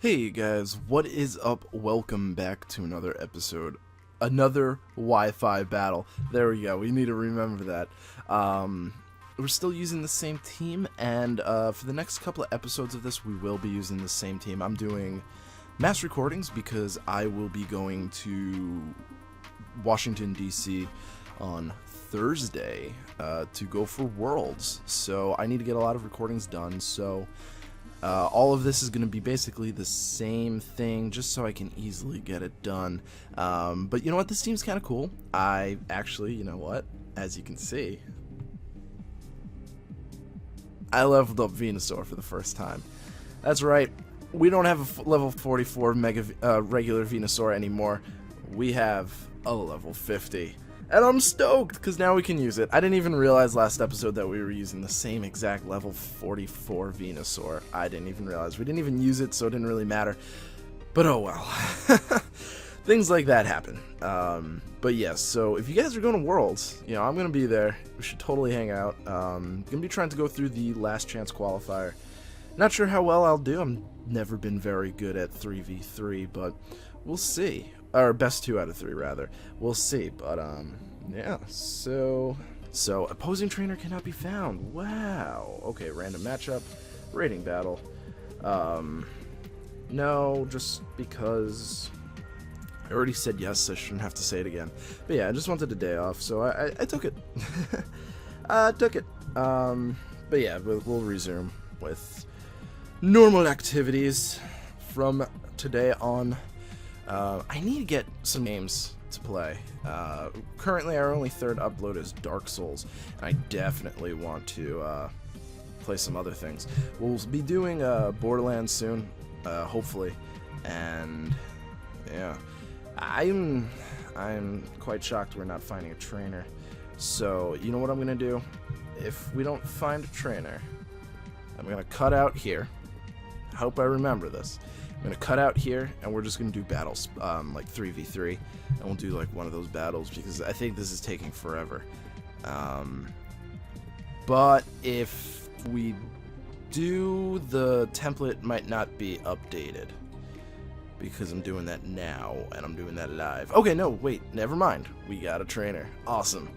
Hey guys, what is up? Welcome back to another episode. Another Wi-Fi battle. There we go, we need to remember that. We're still using the same team, and for the next couple of episodes of this, we will be using the same team. I'm doing mass recordings because I will be going to Washington, D.C. on Thursday to go for Worlds. So I need to get a lot of recordings done, so all of this is going to be basically the same thing, just so I can easily get it done. But you know what? This team's kind of cool. I actually, you know what? As you can see, I leveled up Venusaur for the first time. That's right. We don't have a level 44 regular Venusaur anymore. We have a level 50. And I'm stoked, because now we can use it. I didn't even realize last episode that we were using the same exact level 44 Venusaur. I didn't even realize. We didn't even use it, so it didn't really matter. But oh well. Things like that happen. But yes, so if you guys are going to Worlds, you know, I'm going to be there. We should totally hang out. Going to be trying to go through the last chance qualifier. Not sure how well I'll do. I've never been very good at 3v3, but we'll see. Or best 2 out of 3, rather. We'll see, but, yeah, so opposing trainer cannot be found. Wow. Okay, random matchup, rating battle. No, just because I already said yes, I shouldn't have to say it again. But yeah, I just wanted a day off, so I took it. I took it. But yeah, we'll resume with normal activities from today on. I need to get some games to play. Currently, our only third upload is Dark Souls, and I definitely want to play some other things. We'll be doing Borderlands soon, hopefully, and yeah, I'm quite shocked we're not finding a trainer. So you know what I'm gonna do? If we don't find a trainer, I'm gonna cut out here. I hope I remember this. I'm gonna cut out here, and we're just gonna do battles, like 3v3, and we'll do like one of those battles because I think this is taking forever. But if we do, the template might not be updated because I'm doing that now and I'm doing that live. Okay, no, wait, never mind. We got a trainer. Awesome,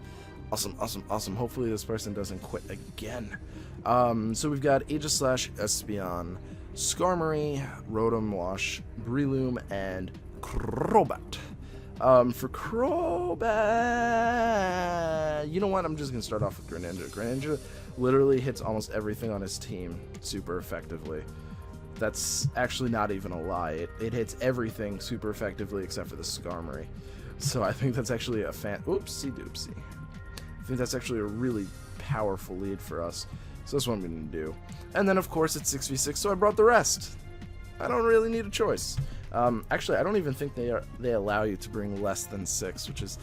awesome, awesome, awesome. Hopefully this person doesn't quit again. So we've got Aegis/, Espeon, Skarmory, Rotom Wash, Breloom, and Crobat. For Crobat, you know what? I'm just going to start off with Greninja. Greninja literally hits almost everything on his team super effectively. That's actually not even a lie. It hits everything super effectively except for the Skarmory. So I think that's actually a oopsie doopsie. I think that's actually a really powerful lead for us. So that's what I'm going to do. And then, of course, it's 6v6, so I brought the rest. I don't really need a choice. Actually, I don't even think they allow you to bring less than 6, which is...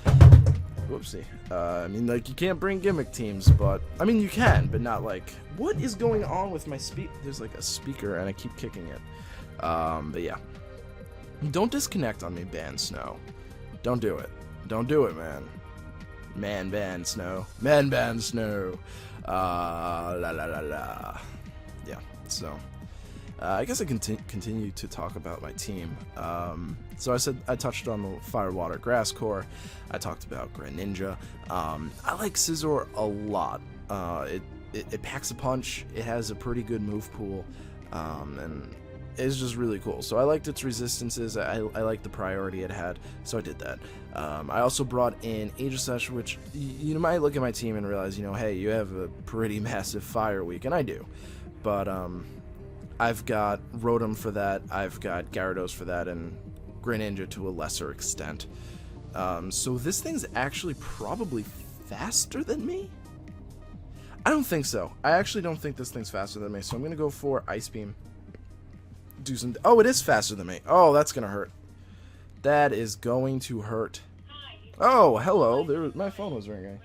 Whoopsie. I mean, like, you can't bring gimmick teams, but... I mean, you can, but not, like... What is going on with my There's, like, a speaker, and I keep kicking it. But, yeah. Don't disconnect on me, Ban Snow. Don't do it. Don't do it, man. Man ban Snow. Man ban Snow. La la la la. Yeah, so I guess I continue to talk about my team. So I touched on the Fire, Water, Grass core. I talked about Greninja. I like Scizor a lot. It packs a punch. It has a pretty good move pool, and it's just really cool. So I liked its resistances. I liked the priority it had, so I did that. I also brought in Aegis/, which you might look at my team and realize, you know, hey, you have a pretty massive fire week, and I do. But I've got Rotom for that, I've got Gyarados for that, and Greninja to a lesser extent. So this thing's actually probably faster than me? I don't think so. I actually don't think this thing's faster than me, so I'm going to go for Ice Beam. Do some... Oh, it is faster than me. Oh, that's gonna hurt. That is going to hurt. Oh, hello. My phone was ringing.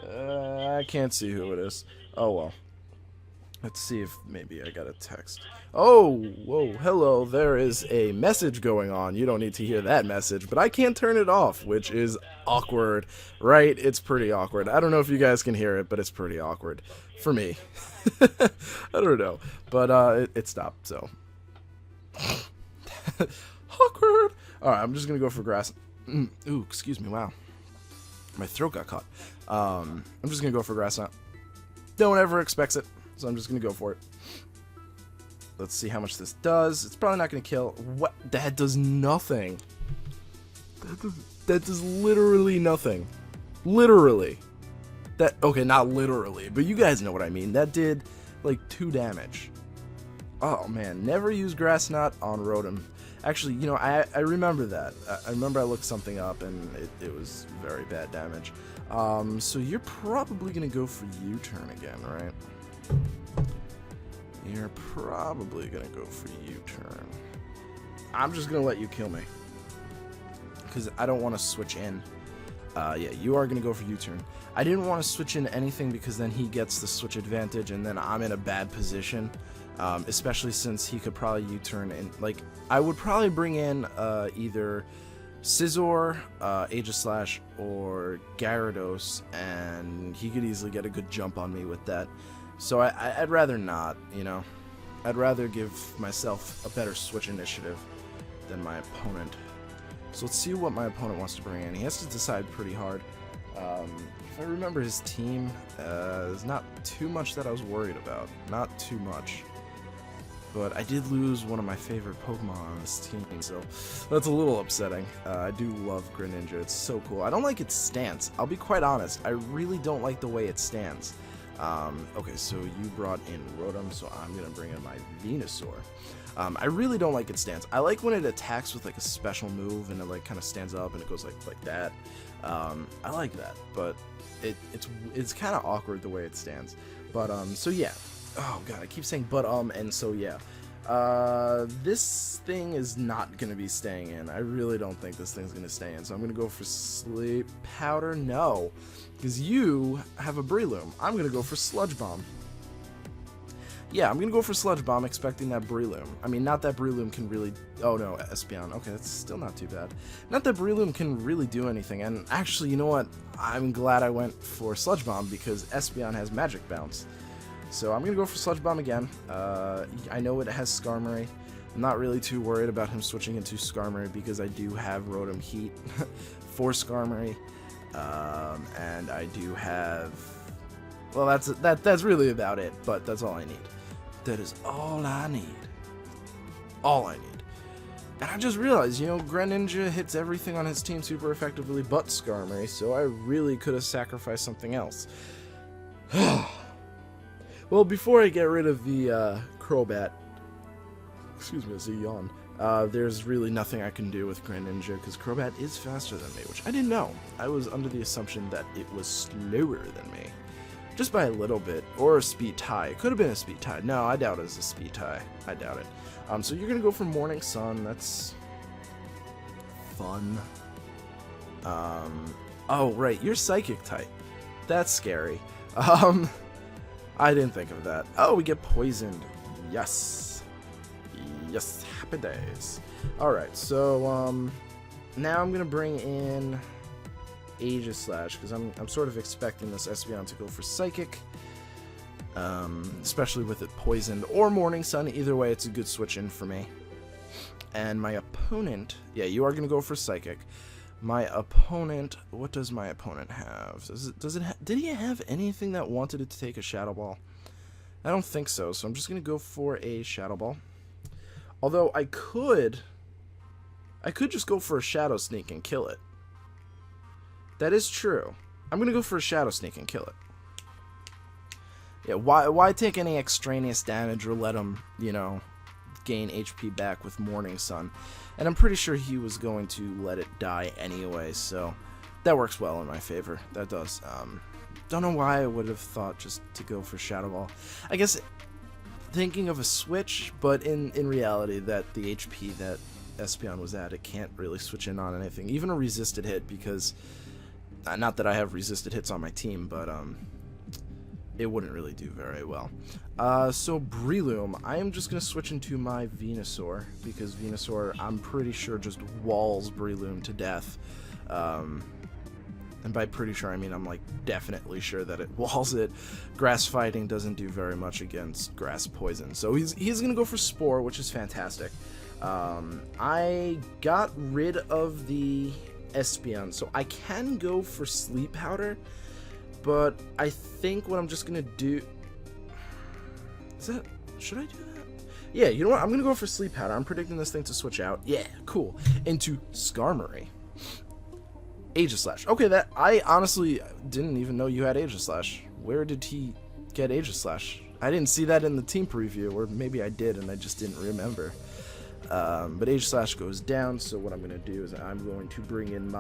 I can't see who it is. Oh, well. Let's see if maybe I got a text. Oh, whoa, hello. There is a message going on. You don't need to hear that message, but I can't turn it off, which is awkward, right? It's pretty awkward. I don't know if you guys can hear it, but it's pretty awkward for me. I don't know, but it stopped, so Awkward. Alright, I'm just gonna go for grass. Ooh, excuse me, wow. My throat got caught. I'm just gonna go for grass knot. No one ever expects it, so I'm just gonna go for it. Let's see how much this does. It's probably not gonna kill. What? That does nothing. That does literally nothing. Literally. That, okay, not literally, but you guys know what I mean. That did, like, 2 damage. Oh, man. Never use Grass Knot on Rotom. Actually, you know, I remember that. I remember I looked something up, and it was very bad damage. So you're probably going to go for U-turn again, right? You're probably going to go for U-turn. I'm just going to let you kill me. Because I don't want to switch in. Yeah, you are going to go for U-turn. I didn't want to switch in anything because then he gets the switch advantage and then I'm in a bad position. Especially since he could probably U-turn and, like, I would probably bring in either Scizor, Aegislash, or Gyarados, and he could easily get a good jump on me with that. So I'd rather not, you know. I'd rather give myself a better switch initiative than my opponent. So let's see what my opponent wants to bring in. He has to decide pretty hard. If I remember his team, there's not too much that I was worried about. Not too much. But I did lose one of my favorite Pokemon on this team, so that's a little upsetting. I do love Greninja. It's so cool. I don't like its stance. I'll be quite honest. I really don't like the way it stands. Okay, so you brought in Rotom, so I'm going to bring in my Venusaur. I really don't like its stance. I like when it attacks with like a special move and it like kind of stands up and it goes like that. I like that, but it's kind of awkward the way it stands. But so yeah. Oh god, I keep saying but and so yeah. This thing is not gonna be staying in. I really don't think this thing's gonna stay in. So I'm gonna go for Sleep Powder. No, because you have a Breloom. I'm gonna go for Sludge Bomb. Yeah, I'm gonna go for Sludge Bomb, expecting that Breloom. I mean, not that Breloom can really. Oh no, Espeon. Okay, that's still not too bad. Not that Breloom can really do anything. And actually, you know what? I'm glad I went for Sludge Bomb because Espeon has Magic Bounce. So I'm gonna go for Sludge Bomb again. I know it has Skarmory. I'm not really too worried about him switching into Skarmory because I do have Rotom Heat for Skarmory, and I do have. Well, that's really about it. But that's all I need. That is all I need. All I need. And I just realized, you know, Greninja hits everything on his team super effectively but Skarmory, so I really could have sacrificed something else. Well, before I get rid of the Crobat, excuse me, it's a yawn, there's really nothing I can do with Greninja because Crobat is faster than me, which I didn't know. I was under the assumption that it was slower than me. Just by a little bit, or a speed tie. It could have been a speed tie. No, I doubt it's a speed tie. I doubt it. So you're going to go for Morning Sun. That's fun. Oh, right. You're Psychic type. That's scary. I didn't think of that. Oh, we get poisoned. Yes. Yes, happy days. Alright, so, now I'm going to bring in Aegislash, because I'm sort of expecting this Espeon to go for Psychic, especially with it poisoned, or Morning Sun. Either way, it's a good switch in for me. And my opponent, yeah, you are going to go for Psychic. My opponent, what does my opponent have? Did he have anything that wanted it to take a Shadow Ball? I don't think so, so I'm just going to go for a Shadow Ball. Although I could just go for a Shadow Sneak and kill it. That is true. I'm going to go for a Shadow Sneak and kill it. Yeah, why take any extraneous damage or let him, you know, gain HP back with Morning Sun? And I'm pretty sure he was going to let it die anyway, so that works well in my favor. That does. Don't know why I would have thought just to go for Shadow Ball. I guess thinking of a switch, but in reality, that the HP that Espeon was at, it can't really switch in on anything. Even a resisted hit, because not that I have resisted hits on my team, but it wouldn't really do very well. So Breloom, I am just going to switch into my Venusaur, because Venusaur, I'm pretty sure, just walls Breloom to death. And by pretty sure, I mean I'm like definitely sure that it walls it. Grass Fighting doesn't do very much against Grass Poison, so he's going to go for Spore, which is fantastic. I got rid of the Espeon, so I can go for Sleep Powder, but I think what I'm just gonna do should I do that? Yeah, you know what? I'm gonna go for Sleep Powder. I'm predicting this thing to switch out. Yeah, cool. Into Skarmory. Aegislash. Okay, that I honestly didn't even know you had Aegislash. Where did he get Aegislash? I didn't see that in the team preview, or maybe I did and I just didn't remember. But Aegislash goes down, so what I'm going to do is I'm going to bring in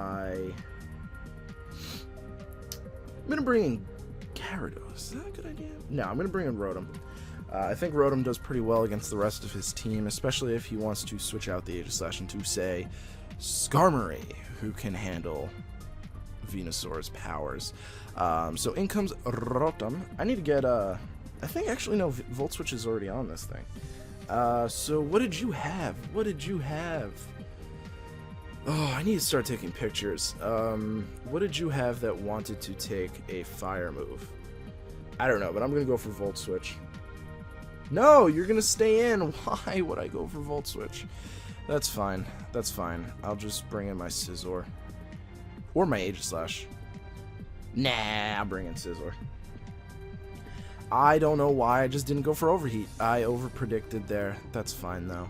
Gyarados. Is that a good idea? No, I'm going to bring in Rotom. I think Rotom does pretty well against the rest of his team, especially if he wants to switch out the Aegislash into, say, Skarmory, who can handle Venusaur's powers. So in comes Rotom. I need to get, I think actually no, Volt Switch is already on this thing. So what did you have? What did you have? Oh, I need to start taking pictures. What did you have that wanted to take a fire move? I don't know, but I'm going to go for Volt Switch. No, you're going to stay in. Why would I go for Volt Switch? That's fine. That's fine. I'll just bring in my Scizor. Or my Aegislash. Nah, I'll bring in Scizor. I don't know why I just didn't go for Overheat. I overpredicted there. That's fine, though.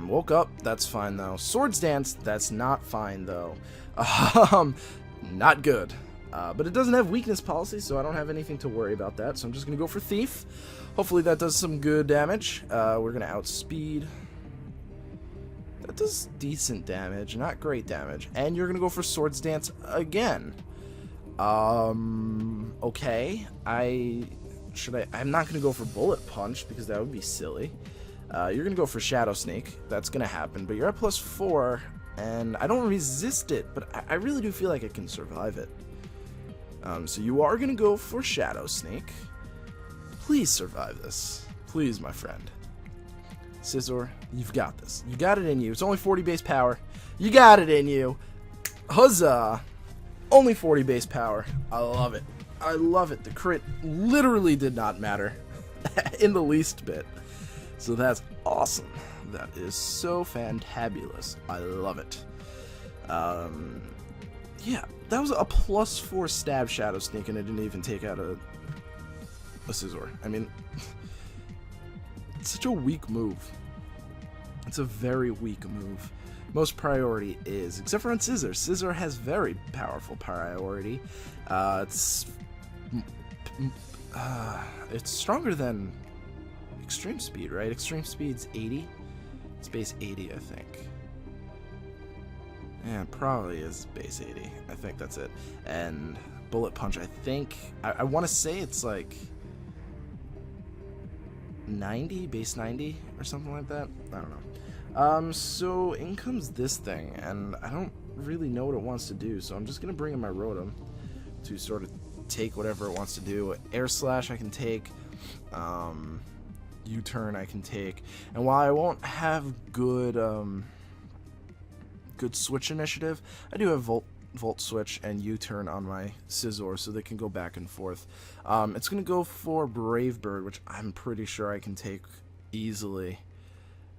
Woke up. That's fine, though. Swords Dance. That's not fine, though. Not good. But it doesn't have weakness policy, so I don't have anything to worry about that. So I'm just going to go for Thief. Hopefully that does some good damage. We're going to outspeed. That does decent damage, not great damage. And you're going to go for Swords Dance again. Okay. I'm not going to go for Bullet Punch because that would be silly. You're going to go for Shadow Sneak. That's going to happen. But you're at +4, and I don't resist it, but I really do feel like I can survive it. So you are going to go for Shadow Sneak. Please survive this. Please, my friend. Scizor, you've got this. You got it in you. It's only 40 base power. You got it in you. Huzzah. Only 40 base power. I love it. I love it. The crit literally did not matter in the least bit. So that's awesome. That is so fantabulous. I love it. Yeah, that was a +4 stab Shadow Sneak, and it didn't even take out a Scizor. I mean, it's such a weak move. It's a very weak move. Most priority is, except for on Scizor. Scizor has very powerful priority. It's stronger than Extreme Speed, right? Extreme Speed's 80. It's base 80, I think. Yeah, it probably is base 80. I think that's it. And Bullet Punch, I think, I want to say it's like 90, base 90 or something like that. I don't know. So in comes this thing, and I don't really know what it wants to do, so I'm just going to bring in my Rotom to sort of take whatever it wants to do. Air Slash I can take, U-Turn I can take, and while I won't have good switch initiative, I do have Volt Switch and U-Turn on my Scizor, so they can go back and forth. It's going to go for Brave Bird, which I'm pretty sure I can take easily.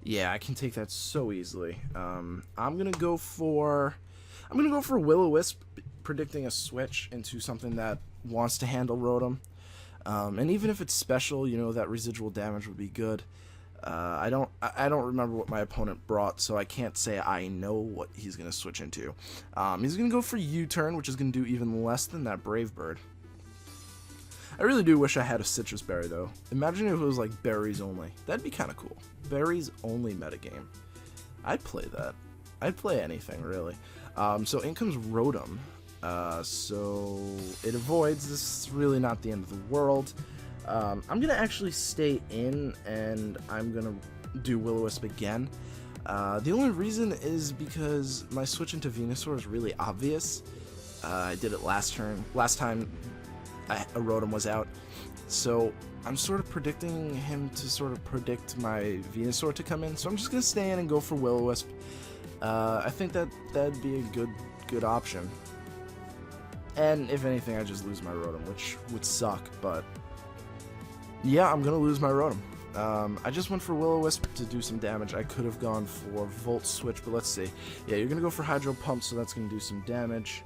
Yeah, I can take that so easily. I'm going to go for Will-O-Wisp, predicting a switch into something that wants to handle Rotom. And even if it's special, you know, that residual damage would be good. I don't remember what my opponent brought, so I can't say I know what he's going to switch into. He's going to go for U-Turn, which is going to do even less than that Brave Bird. I really do wish I had a Citrus Berry, though. Imagine if it was like berries only. That'd be kind of cool. Berries only metagame. I'd play that. I'd play anything, really. So in comes Rotom. So it avoids. This is really not the end of the world. I'm going to actually stay in, and I'm going to do Will-O-Wisp again. The only reason is because my switch into Venusaur is really obvious. I did it last time a Rotom was out. So I'm sort of predicting him to sort of predict my Venusaur to come in. So I'm just going to stay in and go for Will-O-Wisp. I think that'd be a good option. And if anything, I just lose my Rotom, which would suck, but yeah, I'm going to lose my Rotom. I just went for Will-O-Wisp to do some damage. I could have gone for Volt Switch, but let's see. Yeah, you're going to go for Hydro Pump, so that's going to do some damage.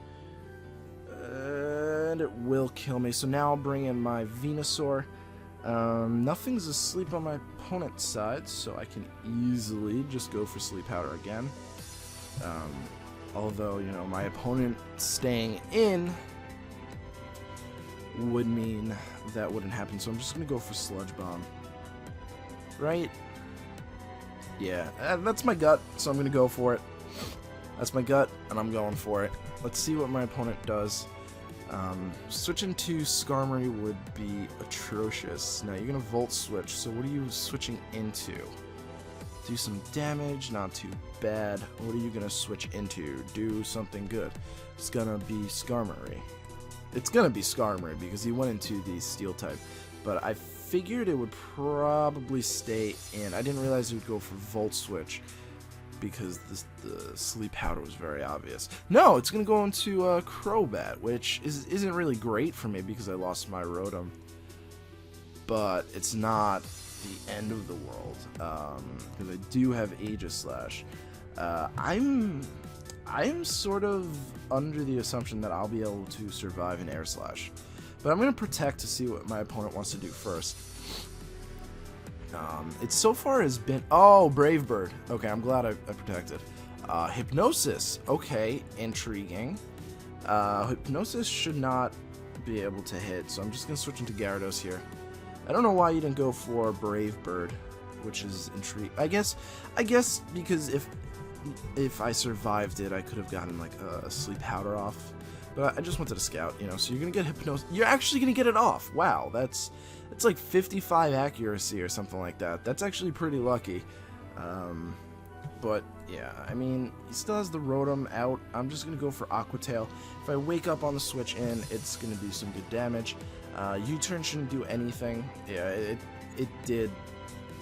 And it will kill me. So now I'll bring in my Venusaur. Nothing's asleep on my opponent's side, so I can easily just go for Sleep Powder again. Although, you know, my opponent staying in would mean that wouldn't happen, so I'm just going to go for Sludge Bomb. Right? Yeah, that's my gut, so I'm going to go for it. That's my gut, and I'm going for it. Let's see what my opponent does. Switching to Skarmory would be atrocious. Now, you're going to Volt Switch, so what are you switching into? Do some damage, not too bad. What are you going to switch into? Do something good. It's going to be Skarmory. It's going to be Skarmory because he went into the Steel type, but I figured it would probably stay in. I didn't realize it would go for Volt Switch because the Sleep Powder was very obvious. No, it's going to go into Crobat, which isn't really great for me because I lost my Rotom. But it's not the end of the world because I do have Aegislash. I'm sort of under the assumption that I'll be able to survive an Air Slash. But I'm going to Protect to see what my opponent wants to do first. It so far has been... Oh, Brave Bird. Okay, I'm glad I protected. Hypnosis. Okay, intriguing. Hypnosis should not be able to hit, so I'm just going to switch into Gyarados here. I don't know why you didn't go for Brave Bird, which is intriguing. I guess because if I survived it, I could have gotten like a Sleep Powder off. But I just wanted to scout, you know, so you're going to get Hypnosis. You're actually going to get it off. Wow, it's like 55 accuracy or something like that. That's actually pretty lucky. But, yeah, I mean, he still has the Rotom out. I'm just going to go for Aqua Tail. If I wake up on the switch in, it's going to do some good damage. U-turn shouldn't do anything. Yeah, it did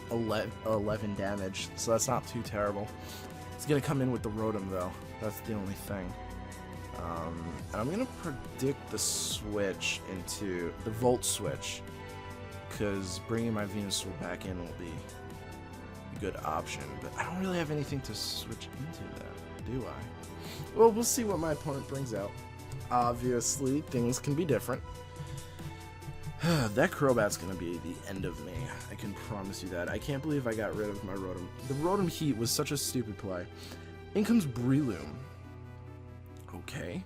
11 damage, so that's not too terrible. It's going to come in with the Rotom, though. That's the only thing. And I'm going to predict the switch into the Volt Switch, because bringing my Venusaur back in will be a good option. But I don't really have anything to switch into that, do I? Well, we'll see what my opponent brings out. Obviously, things can be different. That Crobat's going to be the end of me. I can promise you that. I can't believe I got rid of my Rotom. The Rotom Heat was such a stupid play. In comes Breloom. Okay.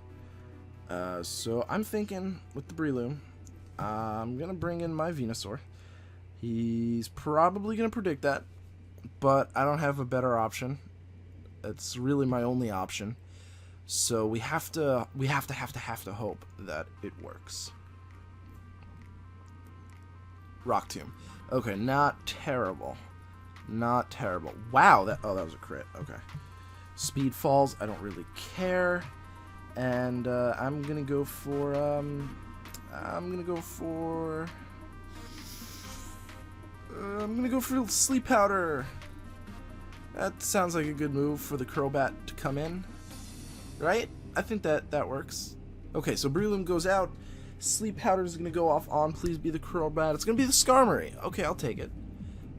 So I'm thinking with the Breloom, I'm going to bring in my Venusaur. He's probably going to predict that, but I don't have a better option. It's really my only option. So we have to hope that it works. Rock Tomb. Okay, not terrible. Not terrible. Wow, that was a crit. Okay. Speed Falls, I don't really care. And I'm gonna go for Sleep Powder. That sounds like a good move for the Crobat to come in, right? I think that works. Okay, so Breloom goes out. Sleep Powder is gonna go off on. Please be the Crobat. It's gonna be the Skarmory. Okay, I'll take it.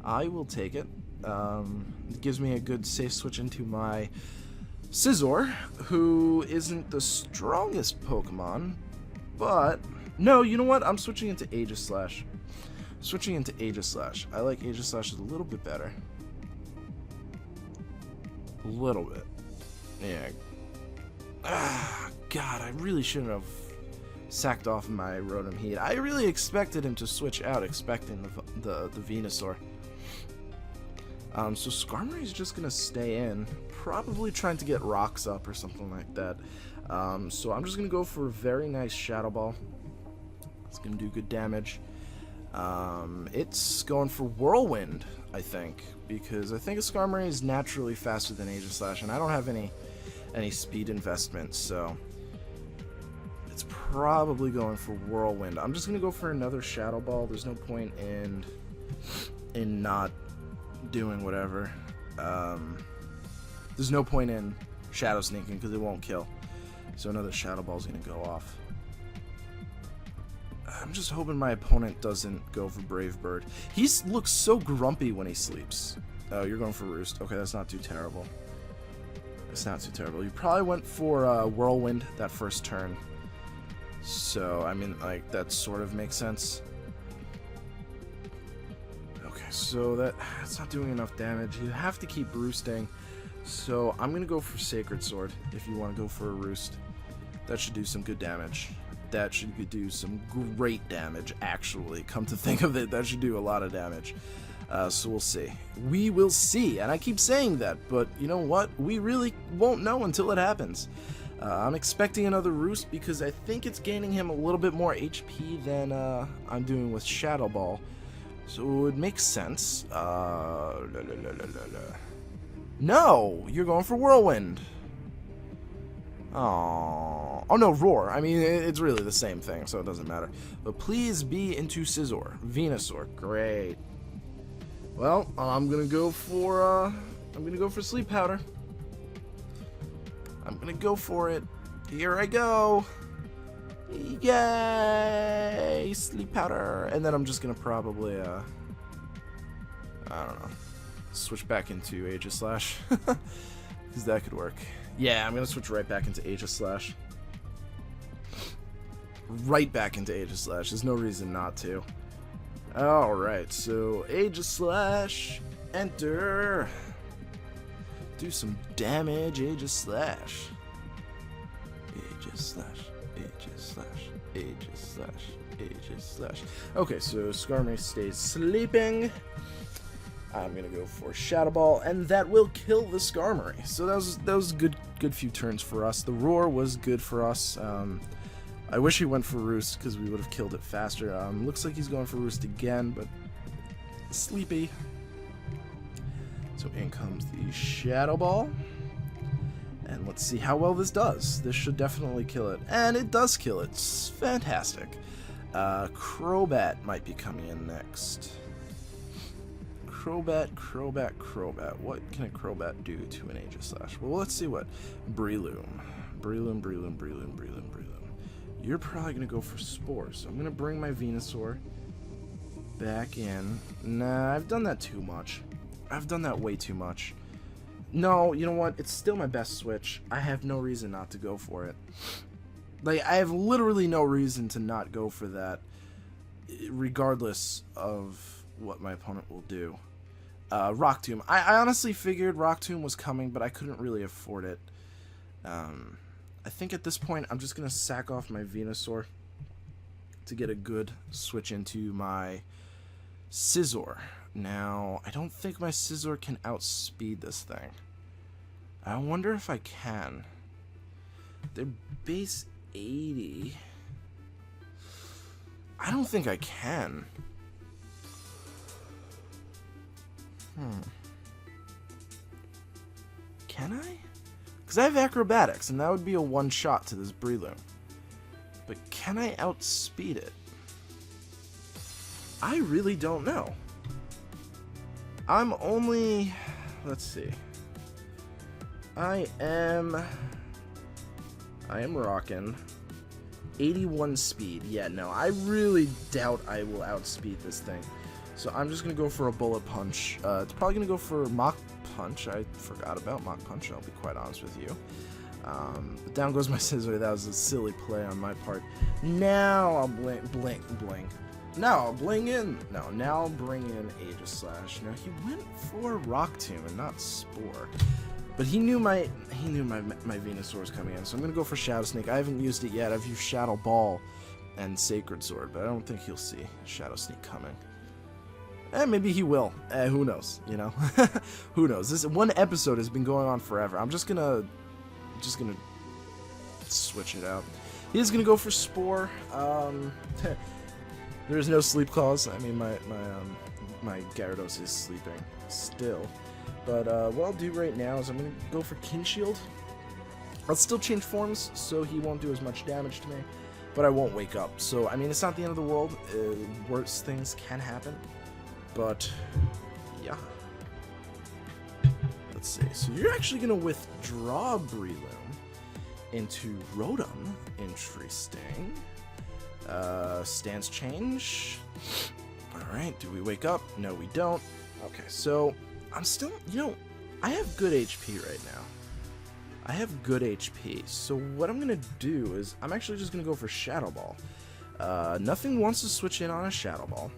I will take it. It gives me a good safe switch into my Scizor, who isn't the strongest Pokemon, but no, you know what? I'm switching into Aegislash. Switching into Aegislash. I like Aegislash a little bit better. A little bit. Yeah. God, I really shouldn't have sacked off my Rotom Heat. I really expected him to switch out, expecting the Venusaur. So Skarmory is just gonna stay in, probably trying to get rocks up or something like that. So I'm just gonna go for a very nice Shadow Ball. It's gonna do good damage. It's going for Whirlwind, I think, because I think a Skarmory is naturally faster than Aegislash, and I don't have any speed investment, so it's probably going for Whirlwind. I'm just gonna go for another Shadow Ball. There's no point in not doing whatever. There's no point in Shadow Sneaking because it won't kill. So another Shadow Ball is gonna go off. I'm just hoping my opponent doesn't go for Brave Bird. He looks so grumpy when he sleeps. Oh, you're going for Roost. Okay, that's not too terrible. It's not too terrible. You probably went for Whirlwind that first turn. So, I mean, like, that sort of makes sense. Okay, so that's not doing enough damage. You have to keep roosting. So, I'm going to go for Sacred Sword if you want to go for a Roost. That should do some good damage. That should do some great damage, actually. Come to think of it, that should do a lot of damage. So we'll see. We will see, and I keep saying that, but you know what? We really won't know until it happens. I'm expecting another Roost because I think it's gaining him a little bit more HP than I'm doing with Shadow Ball. So it makes sense. No! You're going for Whirlwind! Oh no, Roar. I mean, it's really the same thing, so it doesn't matter. But please be into Scizor. Venusaur. Great. Well, I'm gonna go for Sleep Powder. I'm gonna go for it. Here I go. Yay! Sleep Powder. And then I'm just gonna probably I don't know, switch back into Aegislash. Because that could work. Yeah, I'm gonna switch right back into Aegislash. Right back into Aegislash. There's no reason not to. Alright, so Aegislash, enter. Do some damage, Aegislash. Aegislash, Aegislash, Aegislash, Aegislash. Okay, so Skarmory stays sleeping. I'm gonna go for Shadow Ball, and that will kill the Skarmory. So that was good few turns for us. The Roar was good for us. I wish he went for Roost because we would have killed it faster. Looks like he's going for Roost again, but sleepy. So in comes the Shadow Ball, and let's see how well this does. This should definitely kill it, and it does kill it. It's fantastic. Crobat might be coming in next. Crobat. What can a Crobat do to an Aegislash? Well, let's see what. Breloom. You're probably going to go for Spore, so I'm going to bring my Venusaur back in. Nah, I've done that too much. I've done that way too much. No, you know what? It's still my best switch. I have no reason not to go for it. Like, I have literally no reason to not go for that, regardless of what my opponent will do. Rock Tomb. I honestly figured Rock Tomb was coming, but I couldn't really afford it. I think at this point, I'm just going to sack off my Venusaur to get a good switch into my Scizor. Now, I don't think my Scizor can outspeed this thing. I wonder if I can. They're base 80. I don't think I can. Can I? Because I have Acrobatics, and that would be a one-shot to this Breloom. But can I outspeed it? I really don't know. I'm only... Let's see. I am rocking 81 speed. Yeah, no, I really doubt I will outspeed this thing. So I'm just going to go for a Bullet Punch. It's probably going to go for Mach Punch. I forgot about Mach Punch, I'll be quite honest with you. But down goes my Scizor. That was a silly play on my part. Now I'll bling. Now I'll bling in. No, now I'll bring in Aegislash. Now he went for Rock Tomb and not Spore. But he knew my Venusaur was coming in, so I'm going to go for Shadow Sneak. I haven't used it yet. I've used Shadow Ball and Sacred Sword, but I don't think he'll see Shadow Sneak coming. Maybe he will. Who knows, you know? Who knows? This one episode has been going on forever. I'm just gonna switch it out. He's gonna go for Spore. There's no sleep clause. I mean, my Gyarados is sleeping still. But what I'll do right now is I'm gonna go for Kin Shield. I'll still change forms, so he won't do as much damage to me, but I won't wake up. So I mean, it's not the end of the world. Worse things can happen. But, yeah. Let's see. So you're actually going to withdraw Breloom into Rotom. Interesting. Stance change. Alright, do we wake up? No, we don't. Okay, so I'm still, I have good HP right now. I have good HP, so what I'm going to do is I'm actually just going to go for Shadow Ball. Nothing wants to switch in on a Shadow Ball.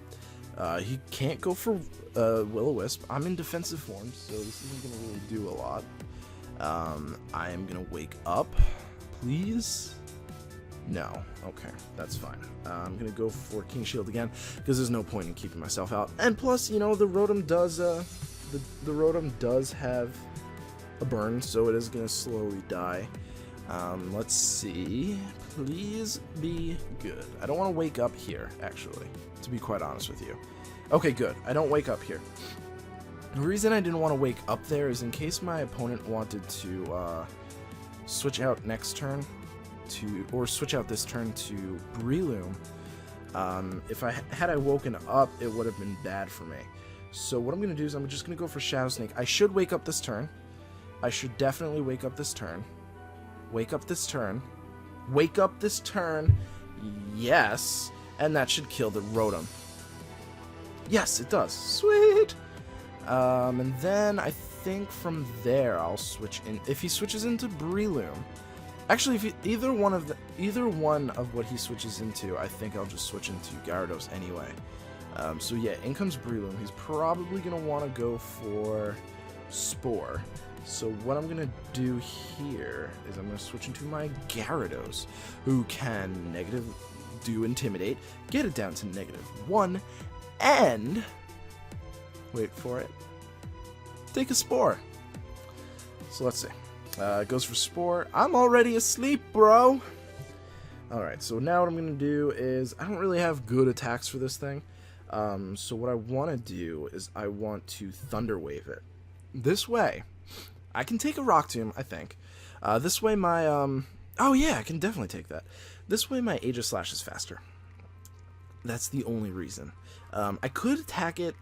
He can't go for Will-O-Wisp. I'm in defensive form, so this isn't going to really do a lot. I am going to wake up, please. No. Okay, that's fine. I'm going to go for King Shield again, because there's no point in keeping myself out. And plus, the Rotom does, the Rotom does have a burn, so it is going to slowly die. Let's see. Please be good. I don't want to wake up here, actually, to be quite honest with you. Okay, good. I don't wake up here. The reason I didn't want to wake up there is in case my opponent wanted to switch out next turn or switch out this turn to Breloom. If had I woken up, it would have been bad for me. So what I'm going to do is I'm just going to go for Shadow Sneak. I should wake up this turn. I should definitely wake up this turn. Wake up this turn. Wake up this turn. Yes. And that should kill the Rotom. Yes, it does. Sweet. And then I think from there I'll switch in. If he switches into Breloom, actually, if either one of what he switches into, I think I'll just switch into Gyarados anyway. So yeah, in comes Breloom. He's probably gonna want to go for Spore. So what I'm gonna do here is I'm gonna switch into my Gyarados, who can do Intimidate, get it down to -1, and wait for it, take a Spore. So let's see. Goes for Spore. I'm already asleep, bro. Alright, so now what I'm going to do is, I don't really have good attacks for this thing. So what I want to do is I want to Thunder Wave it. This way, I can take a Rock Tomb, I think. This way my, oh yeah, I can definitely take that. This way my Aegislash is faster. That's the only reason. I could attack it,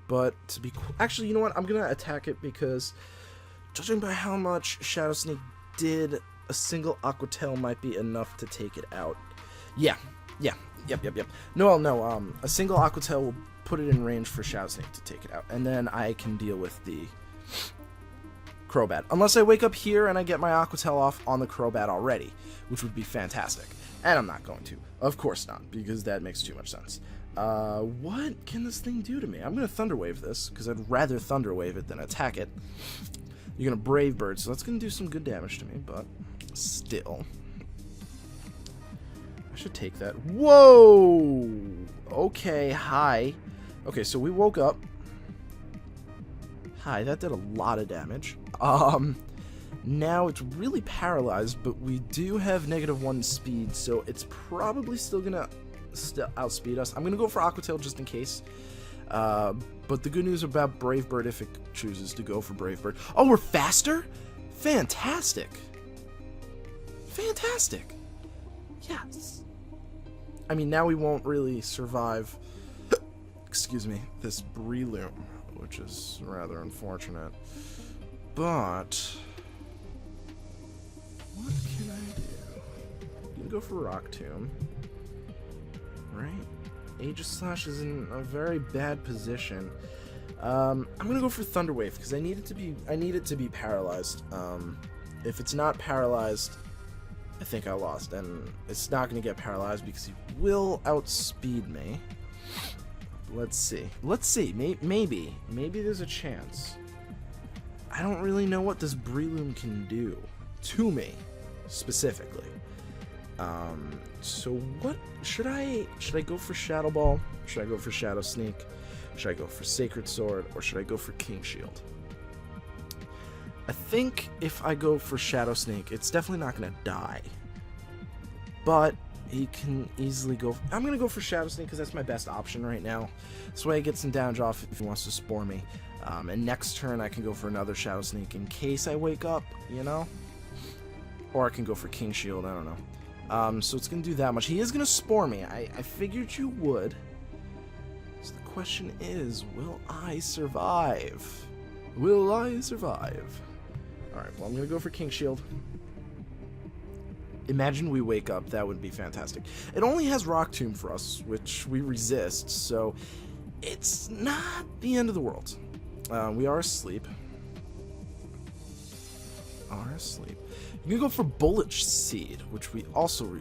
but to be... Actually, you know what? I'm going to attack it because, judging by how much Shadow Sneak did, a single Aqua Tail might be enough to take it out. Yep. No, a single Aqua Tail will put it in range for Shadow Sneak to take it out, and then I can deal with the Crobat. Unless I wake up here and I get my Aqua Tail off on the Crobat already, which would be fantastic. And I'm not going to. Of course not, because that makes too much sense. What can this thing do to me? I'm going to Thunder Wave this, because I'd rather Thunder Wave it than attack it. You're going to Brave Bird, so that's going to do some good damage to me, but still. I should take that. Whoa! Okay, hi. Okay, so we woke up. Hi, that did a lot of damage. Now it's really paralyzed, but we do have -1 speed, so it's probably still gonna outspeed us. I'm gonna go for Aqua Tail just in case. But the good news about Brave Bird, if it chooses to go for Brave Bird. Oh, we're faster? Fantastic. Fantastic. Yes. I mean, now we won't really survive, excuse me, this Breloom, which is rather unfortunate. But what can I do? I'm gonna go for Rock Tomb. Right? Aegislash is in a very bad position. I'm gonna go for Thunder Wave because I need it to be paralyzed. If it's not paralyzed, I think I lost, and it's not gonna get paralyzed because he will outspeed me. Let's see. Maybe there's a chance. I don't really know what this Breloom can do to me specifically. So what should I go for Shadow Ball? Should I go for Shadow Sneak? Should I go for Sacred Sword, or should I go for King Shield? I think if I go for Shadow Sneak, it's definitely not gonna die. But he can easily go... I'm gonna go for Shadow Sneak because that's my best option right now. This way I get some damage off if he wants to Spore me. And next turn I can go for another Shadow Sneak in case I wake up, you know? Or I can go for King Shield, I don't know. So it's going to do that much. He is going to Spore me. I figured you would. So the question is, will I survive? Will I survive? Alright, well I'm going to go for King Shield. Imagine we wake up. That would be fantastic. It only has Rock Tomb for us, which we resist, so it's not the end of the world. We are asleep. You can go for Bullet Seed, which we also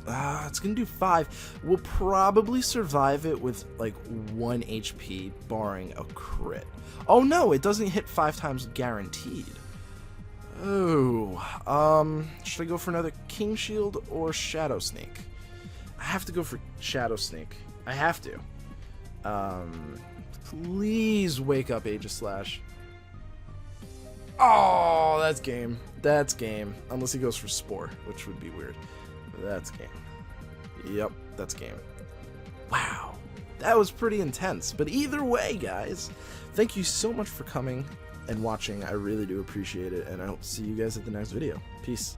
it's gonna do 5. We'll probably survive it with like 1 HP, barring a crit. Oh no, it doesn't hit 5 times guaranteed. Oh, should I go for another King Shield or Shadow Snake? I have to go for Shadow Snake. I have to. Please wake up Aegislash. Oh, that's game. That's game. Unless he goes for Spore, which would be weird. That's game. Yep, that's game. Wow. That was pretty intense. But either way, guys, thank you so much for coming and watching. I really do appreciate it, and I hope to see you guys at the next video. Peace.